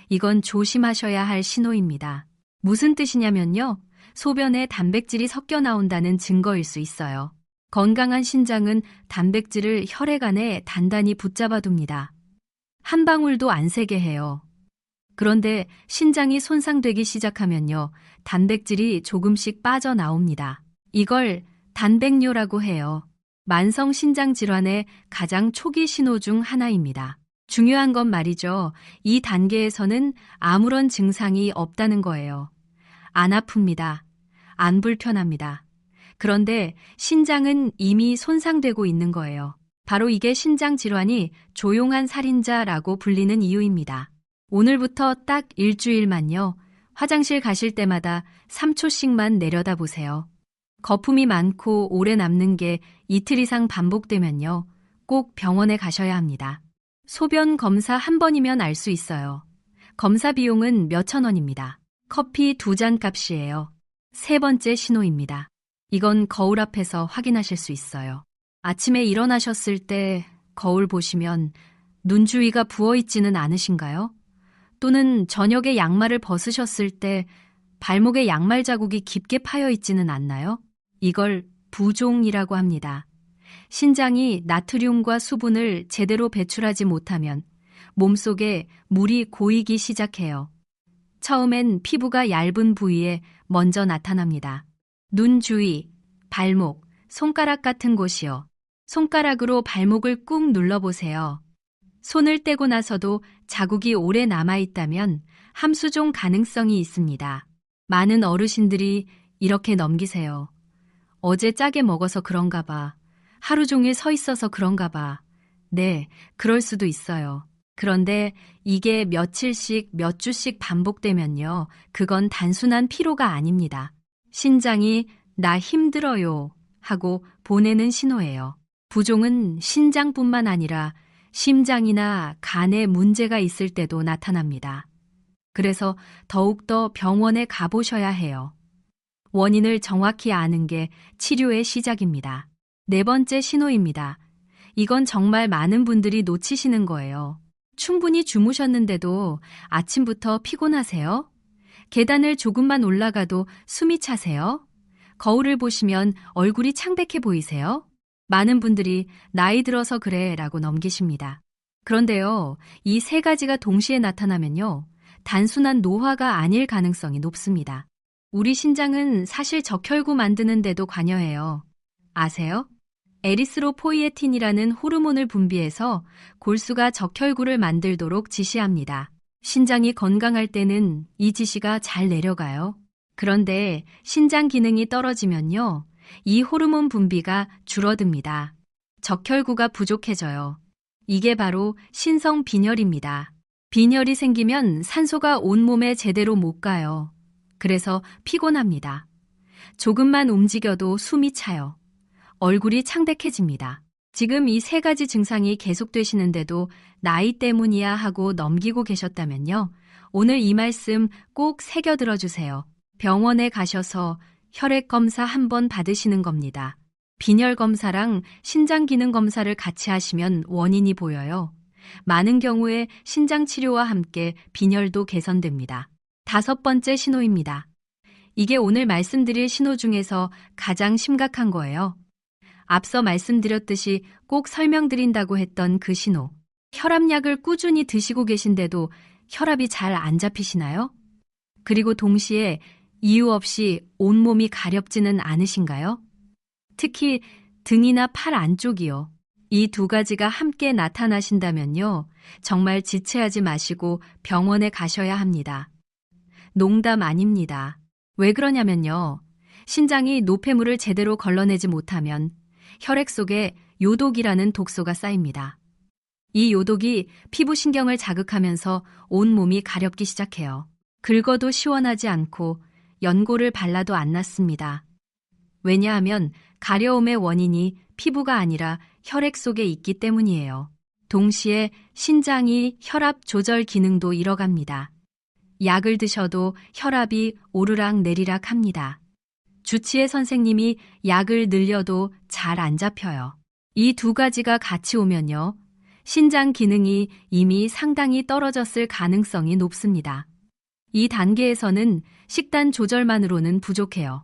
이건 조심하셔야 할 신호입니다. 무슨 뜻이냐면요. 소변에 단백질이 섞여 나온다는 증거일 수 있어요. 건강한 신장은 단백질을 혈액 안에 단단히 붙잡아둡니다. 한 방울도 안 새게 해요. 그런데 신장이 손상되기 시작하면요. 단백질이 조금씩 빠져나옵니다. 이걸 단백뇨라고 해요. 만성 신장 질환의 가장 초기 신호 중 하나입니다. 중요한 건 말이죠. 이 단계에서는 아무런 증상이 없다는 거예요. 안 아픕니다. 안 불편합니다. 그런데 신장은 이미 손상되고 있는 거예요. 바로 이게 신장 질환이 조용한 살인자라고 불리는 이유입니다. 오늘부터 딱 일주일만요. 화장실 가실 때마다 3초씩만 내려다보세요. 거품이 많고 오래 남는 게 이틀 이상 반복되면요. 꼭 병원에 가셔야 합니다. 소변 검사 한 번이면 알 수 있어요. 검사 비용은 몇천 원입니다. 커피 2잔 값이에요. 3번째 신호입니다. 이건 거울 앞에서 확인하실 수 있어요. 아침에 일어나셨을 때 거울 보시면 눈 주위가 부어있지는 않으신가요? 또는 저녁에 양말을 벗으셨을 때 발목에 양말 자국이 깊게 파여 있지는 않나요? 이걸 부종이라고 합니다. 신장이 나트륨과 수분을 제대로 배출하지 못하면 몸속에 물이 고이기 시작해요. 처음엔 피부가 얇은 부위에 먼저 나타납니다. 눈 주위, 발목, 손가락 같은 곳이요. 손가락으로 발목을 꾹 눌러보세요. 손을 떼고 나서도 자국이 오래 남아있다면 함수종 가능성이 있습니다. 많은 어르신들이 이렇게 넘기세요. 어제 짜게 먹어서 그런가 봐. 하루 종일 서 있어서 그런가 봐. 네, 그럴 수도 있어요. 그런데 이게 며칠씩 몇 주씩 반복되면요. 그건 단순한 피로가 아닙니다. 신장이 나 힘들어요 하고 보내는 신호예요. 부종은 신장뿐만 아니라 심장이나 간에 문제가 있을 때도 나타납니다. 그래서 더욱더 병원에 가보셔야 해요. 원인을 정확히 아는 게 치료의 시작입니다. 네 번째 신호입니다. 이건 정말 많은 분들이 놓치시는 거예요. 충분히 주무셨는데도 아침부터 피곤하세요? 계단을 조금만 올라가도 숨이 차세요? 거울을 보시면 얼굴이 창백해 보이세요? 많은 분들이 나이 들어서 그래 라고 넘기십니다. 그런데요, 이 세 가지가 동시에 나타나면요, 단순한 노화가 아닐 가능성이 높습니다. 우리 신장은 사실 적혈구 만드는 데도 관여해요. 아세요? 에리스로포이에틴이라는 호르몬을 분비해서 골수가 적혈구를 만들도록 지시합니다. 신장이 건강할 때는 이 지시가 잘 내려가요. 그런데 신장 기능이 떨어지면요, 이 호르몬 분비가 줄어듭니다. 적혈구가 부족해져요. 이게 바로 신성 빈혈입니다. 빈혈이 생기면 산소가 온몸에 제대로 못 가요. 그래서 피곤합니다. 조금만 움직여도 숨이 차요. 얼굴이 창백해집니다. 지금 이 세 가지 증상이 계속되시는데도 나이 때문이야 하고 넘기고 계셨다면요. 오늘 이 말씀 꼭 새겨 들어주세요. 병원에 가셔서 혈액 검사 한번 받으시는 겁니다. 빈혈 검사랑 신장 기능 검사를 같이 하시면 원인이 보여요. 많은 경우에 신장 치료와 함께 빈혈도 개선됩니다. 다섯 번째 신호입니다. 이게 오늘 말씀드릴 신호 중에서 가장 심각한 거예요. 앞서 말씀드렸듯이 꼭 설명드린다고 했던 그 신호. 혈압약을 꾸준히 드시고 계신데도 혈압이 잘 안 잡히시나요? 그리고 동시에 이유 없이 온몸이 가렵지는 않으신가요? 특히 등이나 팔 안쪽이요. 이 두 가지가 함께 나타나신다면요. 정말 지체하지 마시고 병원에 가셔야 합니다. 농담 아닙니다. 왜 그러냐면요. 신장이 노폐물을 제대로 걸러내지 못하면 혈액 속에 요독이라는 독소가 쌓입니다. 이 요독이 피부신경을 자극하면서 온몸이 가렵기 시작해요. 긁어도 시원하지 않고 연고를 발라도 안 낫습니다. 왜냐하면 가려움의 원인이 피부가 아니라 혈액 속에 있기 때문이에요. 동시에 신장이 혈압 조절 기능도 잃어갑니다. 약을 드셔도 혈압이 오르락 내리락 합니다. 주치의 선생님이 약을 늘려도 잘 안 잡혀요. 이 두 가지가 같이 오면요. 신장 기능이 이미 상당히 떨어졌을 가능성이 높습니다. 이 단계에서는 식단 조절만으로는 부족해요.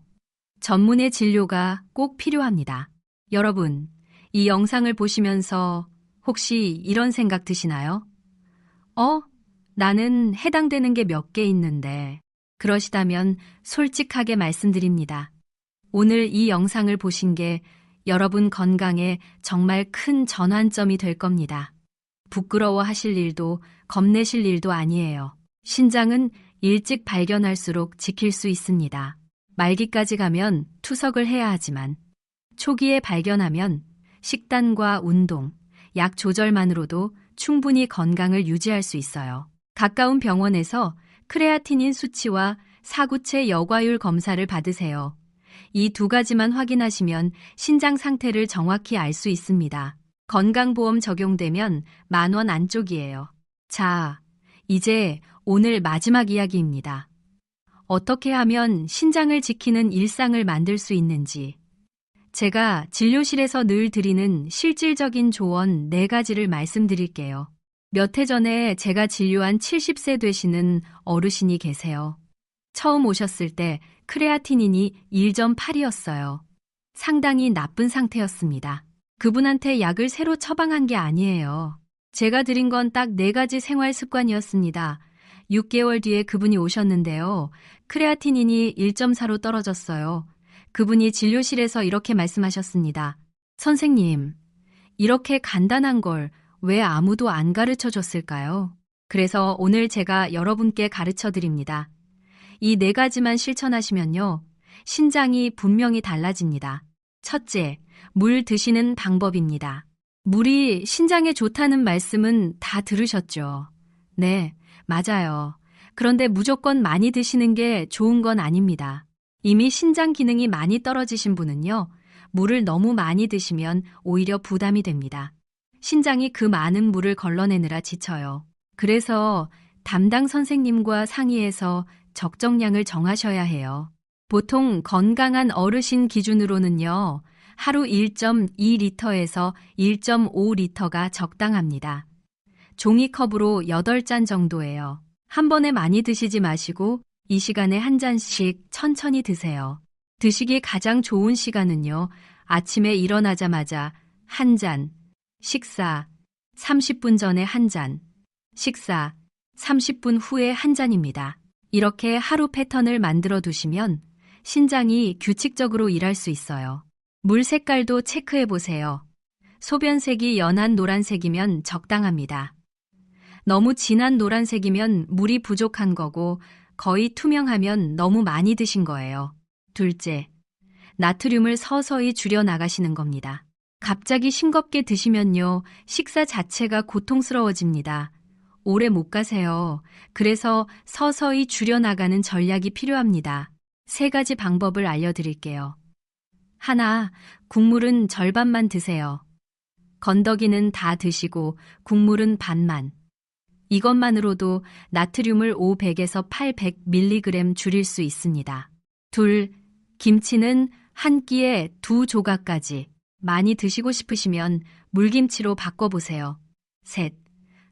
전문의 진료가 꼭 필요합니다. 여러분, 이 영상을 보시면서 혹시 이런 생각 드시나요? 나는 해당되는 게 몇 개 있는데. 그러시다면 솔직하게 말씀드립니다. 오늘 이 영상을 보신 게 여러분 건강에 정말 큰 전환점이 될 겁니다. 부끄러워하실 일도 겁내실 일도 아니에요. 신장은 일찍 발견할수록 지킬 수 있습니다. 말기까지 가면 투석을 해야 하지만 초기에 발견하면 식단과 운동, 약 조절만으로도 충분히 건강을 유지할 수 있어요. 가까운 병원에서 크레아티닌 수치와 사구체 여과율 검사를 받으세요. 이 두 가지만 확인하시면 신장 상태를 정확히 알 수 있습니다. 건강보험 적용되면 10,000원 안쪽이에요. 자, 이제 오늘 마지막 이야기입니다. 어떻게 하면 신장을 지키는 일상을 만들 수 있는지. 제가 진료실에서 늘 드리는 실질적인 조언 4가지를 말씀드릴게요. 몇 해 전에 제가 진료한 70세 되시는 어르신이 계세요. 처음 오셨을 때 크레아티닌이 1.8이었어요. 상당히 나쁜 상태였습니다. 그분한테 약을 새로 처방한 게 아니에요. 제가 드린 건 딱 4가지 생활 습관이었습니다. 6개월 뒤에 그분이 오셨는데요. 크레아티닌이 1.4로 떨어졌어요. 그분이 진료실에서 이렇게 말씀하셨습니다. 선생님, 이렇게 간단한 걸 왜 아무도 안 가르쳐 줬을까요? 그래서 오늘 제가 여러분께 가르쳐 드립니다. 이 4가지만 실천하시면요. 신장이 분명히 달라집니다. 첫째, 물 드시는 방법입니다. 물이 신장에 좋다는 말씀은 다 들으셨죠? 네, 맞아요. 그런데 무조건 많이 드시는 게 좋은 건 아닙니다. 이미 신장 기능이 많이 떨어지신 분은요, 물을 너무 많이 드시면 오히려 부담이 됩니다. 신장이 그 많은 물을 걸러내느라 지쳐요. 그래서 담당 선생님과 상의해서 적정량을 정하셔야 해요. 보통 건강한 어르신 기준으로는요, 하루 1.2리터에서 1.5리터가 적당합니다. 종이컵으로 8잔 정도예요. 한 번에 많이 드시지 마시고 이 시간에 한 잔씩 천천히 드세요. 드시기 가장 좋은 시간은요, 아침에 일어나자마자 한 잔, 식사 30분 전에 한 잔, 식사 30분 후에 한 잔입니다. 이렇게 하루 패턴을 만들어 두시면 신장이 규칙적으로 일할 수 있어요. 물 색깔도 체크해 보세요. 소변색이 연한 노란색이면 적당합니다. 너무 진한 노란색이면 물이 부족한 거고 거의 투명하면 너무 많이 드신 거예요. 둘째, 나트륨을 서서히 줄여 나가시는 겁니다. 갑자기 싱겁게 드시면요, 식사 자체가 고통스러워집니다. 오래 못 가세요. 그래서 서서히 줄여나가는 전략이 필요합니다. 3가지 방법을 알려드릴게요. 하나, 국물은 절반만 드세요. 건더기는 다 드시고 국물은 반만. 이것만으로도 나트륨을 500에서 800mg 줄일 수 있습니다. 둘, 김치는 한 끼에 2조각까지. 많이 드시고 싶으시면 물김치로 바꿔보세요. 셋,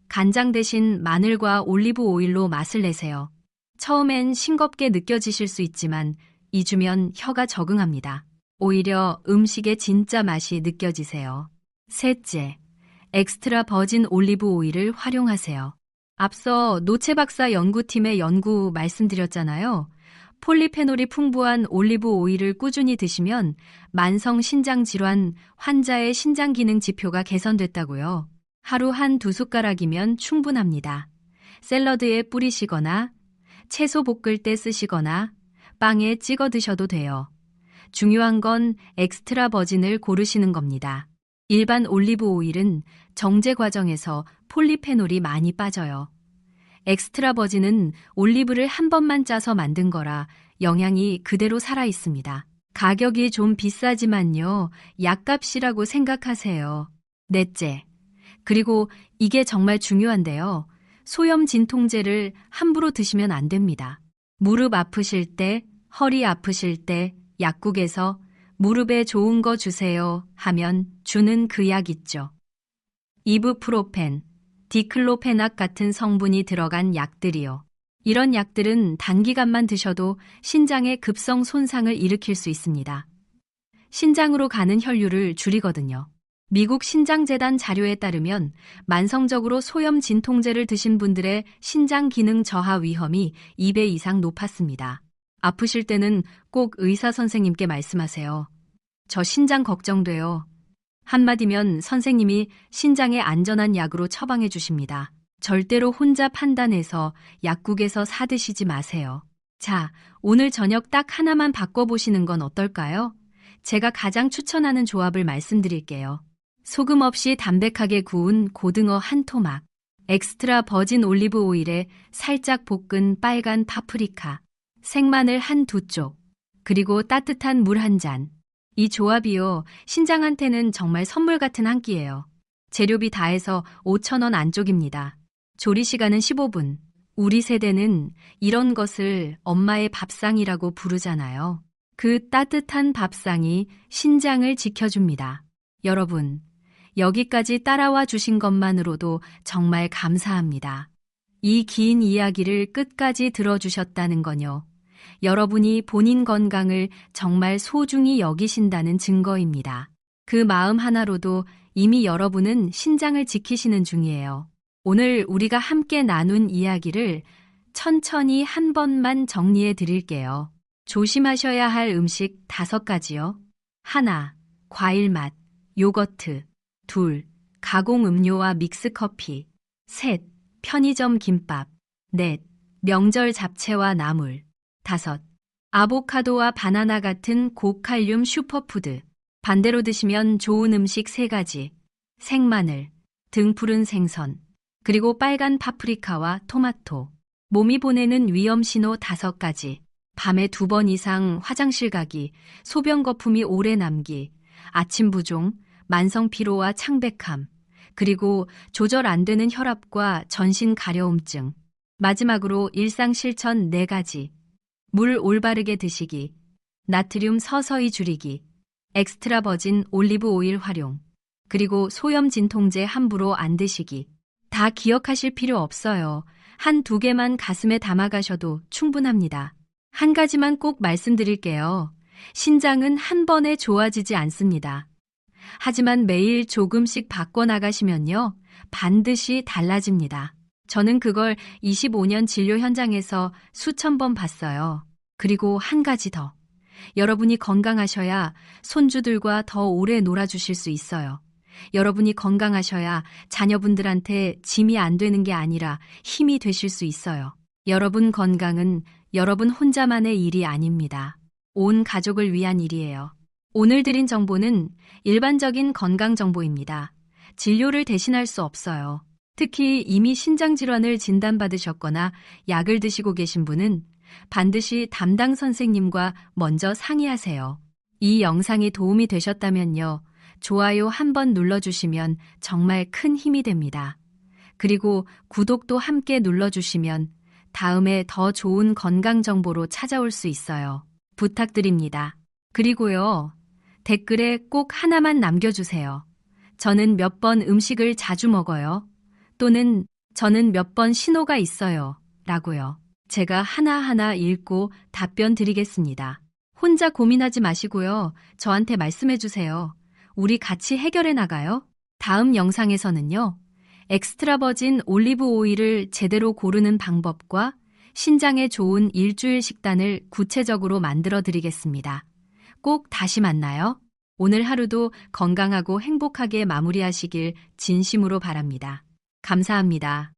간장 대신 마늘과 올리브 오일로 맛을 내세요. 처음엔 싱겁게 느껴지실 수 있지만 잊으면 혀가 적응합니다. 오히려 음식의 진짜 맛이 느껴지세요. 셋째, 엑스트라 버진 올리브 오일을 활용하세요. 앞서 노채 박사 연구팀의 연구 말씀드렸잖아요. 폴리페놀이 풍부한 올리브 오일을 꾸준히 드시면 만성 신장 질환 환자의 신장 기능 지표가 개선됐다고요. 하루 1~2숟가락이면 충분합니다. 샐러드에 뿌리시거나 채소 볶을 때 쓰시거나 빵에 찍어 드셔도 돼요. 중요한 건 엑스트라 버진을 고르시는 겁니다. 일반 올리브 오일은 정제 과정에서 폴리페놀이 많이 빠져요. 엑스트라 버진은 올리브를 한 번만 짜서 만든 거라 영양이 그대로 살아 있습니다. 가격이 좀 비싸지만요, 약값이라고 생각하세요. 넷째, 그리고 이게 정말 중요한데요. 소염 진통제를 함부로 드시면 안 됩니다. 무릎 아프실 때, 허리 아프실 때 약국에서 무릎에 좋은 거 주세요 하면 주는 그 약 있죠. 이브프로펜, 디클로페낙 같은 성분이 들어간 약들이요. 이런 약들은 단기간만 드셔도 신장에 급성 손상을 일으킬 수 있습니다. 신장으로 가는 혈류를 줄이거든요. 미국 신장재단 자료에 따르면 만성적으로 소염 진통제를 드신 분들의 신장 기능 저하 위험이 2배 이상 높았습니다. 아프실 때는 꼭 의사 선생님께 말씀하세요. 저 신장 걱정돼요. 한마디면 선생님이 신장에 안전한 약으로 처방해 주십니다. 절대로 혼자 판단해서 약국에서 사 드시지 마세요. 자, 오늘 저녁 딱 하나만 바꿔보시는 건 어떨까요? 제가 가장 추천하는 조합을 말씀드릴게요. 소금 없이 담백하게 구운 고등어 한 토막, 엑스트라 버진 올리브 오일에 살짝 볶은 빨간 파프리카, 생마늘 한 2쪽, 그리고 따뜻한 물 한 잔. 이 조합이요, 신장한테는 정말 선물 같은 한 끼예요. 재료비 다 해서 5,000원 안쪽입니다. 조리 시간은 15분. 우리 세대는 이런 것을 엄마의 밥상이라고 부르잖아요. 그 따뜻한 밥상이 신장을 지켜줍니다. 여러분, 여기까지 따라와 주신 것만으로도 정말 감사합니다. 이 긴 이야기를 끝까지 들어주셨다는 건요, 여러분이 본인 건강을 정말 소중히 여기신다는 증거입니다. 그 마음 하나로도 이미 여러분은 신장을 지키시는 중이에요. 오늘 우리가 함께 나눈 이야기를 천천히 한 번만 정리해 드릴게요. 조심하셔야 할 음식 5가지요. 하나, 과일 맛, 요거트. 둘, 가공 음료와 믹스커피. 셋, 편의점 김밥. 넷, 명절 잡채와 나물. 5, 아보카도와 바나나 같은 고칼륨 슈퍼푸드. 반대로 드시면 좋은 음식 3가지. 생마늘, 등푸른 생선, 그리고 빨간 파프리카와 토마토. 몸이 보내는 위험 신호 5가지. 밤에 2번 이상 화장실 가기, 소변 거품이 오래 남기, 아침 부종, 만성 피로와 창백함, 그리고 조절 안 되는 혈압과 전신 가려움증. 마지막으로 일상 실천 4가지. 물 올바르게 드시기, 나트륨 서서히 줄이기, 엑스트라 버진 올리브 오일 활용, 그리고 소염 진통제 함부로 안 드시기. 다 기억하실 필요 없어요. 1~2개만 가슴에 담아가셔도 충분합니다. 한 가지만 꼭 말씀드릴게요. 신장은 한 번에 좋아지지 않습니다. 하지만 매일 조금씩 바꿔나가시면요, 반드시 달라집니다. 저는 그걸 25년 진료 현장에서 수천 번 봤어요. 그리고 한 가지 더. 여러분이 건강하셔야 손주들과 더 오래 놀아주실 수 있어요. 여러분이 건강하셔야 자녀분들한테 짐이 안 되는 게 아니라 힘이 되실 수 있어요. 여러분 건강은 여러분 혼자만의 일이 아닙니다. 온 가족을 위한 일이에요. 오늘 드린 정보는 일반적인 건강 정보입니다. 진료를 대신할 수 없어요. 특히 이미 신장질환을 진단받으셨거나 약을 드시고 계신 분은 반드시 담당 선생님과 먼저 상의하세요. 이 영상이 도움이 되셨다면요, 좋아요 한번 눌러주시면 정말 큰 힘이 됩니다. 그리고 구독도 함께 눌러주시면 다음에 더 좋은 건강 정보로 찾아올 수 있어요. 부탁드립니다. 그리고요, 댓글에 꼭 하나만 남겨주세요. 저는 몇 번 음식을 자주 먹어요. 또는 저는 몇 번 신호가 있어요. 라고요. 제가 하나하나 읽고 답변 드리겠습니다. 혼자 고민하지 마시고요. 저한테 말씀해 주세요. 우리 같이 해결해 나가요. 다음 영상에서는요, 엑스트라 버진 올리브 오일을 제대로 고르는 방법과 신장에 좋은 일주일 식단을 구체적으로 만들어 드리겠습니다. 꼭 다시 만나요. 오늘 하루도 건강하고 행복하게 마무리하시길 진심으로 바랍니다. 감사합니다.